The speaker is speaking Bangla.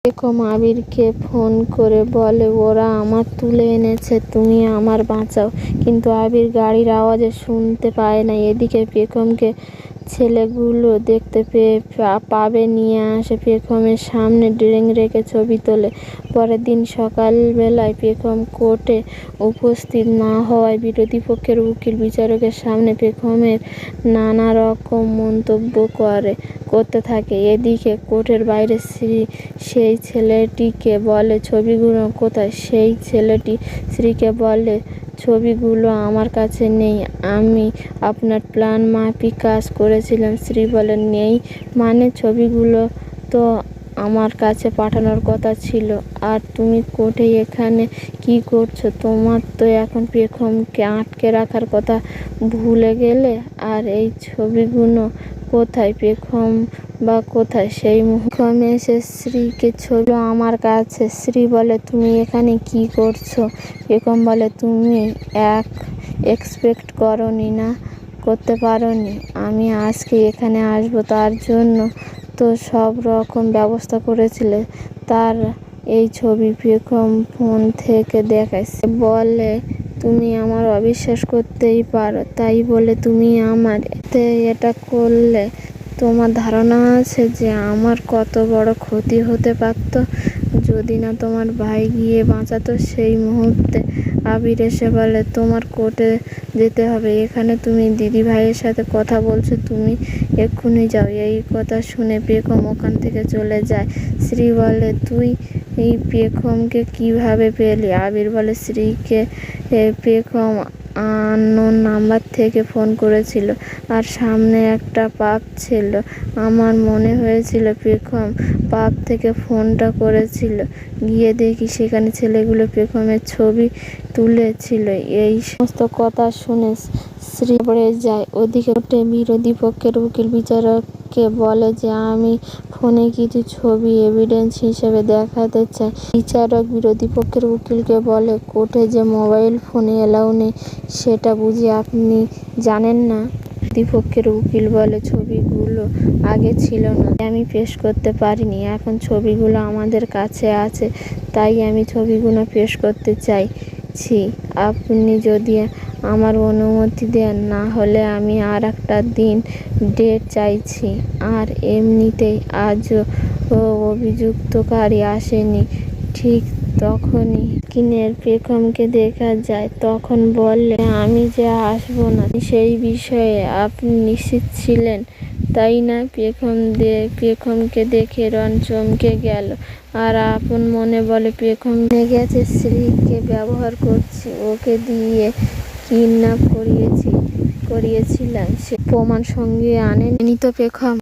পেখম আবিরকে ফোন করে বলে ওরা আমার তুলে এনেছে, তুমি আমার বাঁচাও। কিন্তু আবির গাড়ির আওয়াজে শুনতে পায় না। এদিকে পেখমকে ছেলেগুলো দেখতে পেয়ে পাবে নিয়ে আসে, পেখমের সামনে ড্রিঙ্ক রেখে ছবি তোলে। পরের দিন সকালবেলায় পেখম কোর্টে উপস্থিত না হওয়ায় বিরোধী পক্ষের উকিল বিচারকের সামনে পেখমের নানা রকম মন্তব্য করতে থাকে। এদিকে কোর্টের বাইরে শ্রী সেই ছেলেটিকে বলে ছবিগুলো কোথায়। সেই ছেলেটি শ্রীকে বলে ছবিগুলো আমার কাছে নেই, আমি আপনার প্ল্যান মাফিক কাজ করেছিলাম। শ্রী বলে নেই মানে? ছবিগুলো তো আমার কাছে পাঠানোর কথা ছিল। আর তুমি কোর্টে এখানে কি করছো? তোমার তো এখন পেখমকে আটকে রাখার কথা ভুলে গেলে। আর এই ছবিগুলো কোথায়? পেখম বা কোথায়? সেই পেখম এসে শ্রীকে ছবি আমার কাছে। শ্রী বলে তুমি এখানে কি করছো? পেখম বলে তুমি এক্সপেক্ট করতে পারোনি আমি আজকে এখানে আসবো, তার জন্য তো সব রকম ব্যবস্থা করেছিলে। তার এই ছবি পেখম ফোন থেকে দেখায়। সে বলে তুমি আমার অবিশ্বাস করতেই পারো, তাই বলে তুমি আমার এটা করলে? তোমার ধারণা আছে যে আমার কত বড় ক্ষতি হতে পারত যদি না তোমার ভাই গিয়ে বাঁচাতো? সেই মুহূর্তে আবির এসে বলে তোমার কোর্টে যেতে হবে, এখানে তুমি দিদি ভাইয়ের সাথে কথা বলছো, তুমি এক্ষুনি যাও। এই কথা শুনে পেখম ওখান থেকে চলে যায়। শ্রী বলে তুই এই পেখমকে কিভাবে পেলি? আবির বলে শ্রীকে পেখম আননোন নাম্বার থেকে ফোন করেছিল, আর সামনে একটা পাব ছিল। আমার মনে হয়েছিল পেখম পাব থেকে ফোনটা করেছিল। গিয়ে দেখি সেখানে ছেলেগুলো পেখমের ছবি তুলেছিল। এই সমস্ত কথা শুনে শ্রী পড়ে যায়। ওদিকে কোর্টে বিরোধী পক্ষের উকিল বিচারককে বলে যে আমি ফোনে কিছু ছবি এভিডেন্স হিসেবে দেখাতে চাই। বিচারক বিরোধী পক্ষের উকিলকে বলে কোর্টে যে মোবাইল ফোন এলাউ নেই, সেটা বুঝি আপনি জানেন না? বিপক্ষের উকিল বলে ছবিগুলো আগে ছিল না, আমি পেশ করতে পারিনি। এখন ছবিগুলো আমাদের কাছে আছে, তাই আমি ছবিগুলো পেশ করতে চাইছি। আপনি যদি আমার অনুমতি দেন, না হলে আমি আর একটা দিন ডেট চাইছি। আর এমনিতেই আজও অভিযুক্তকারী আসেনি। ঠিক তখনই স্ক্রিনের পেখমকে দেখা যায়। তখন বললে আমি যে আসবো না সেই বিষয়ে আপনি নিশ্চিত ছিলেন, তাই না? পেখমকে দেখে রন চমকে গেল আর আপন মনে বলে পেখম গেছে শ্রীকে ব্যবহার করছি, ওকে দিয়ে কিডন্যাপ করিয়েছিলাম, সে প্রমাণ সঙ্গে আনেনি তো পেখম?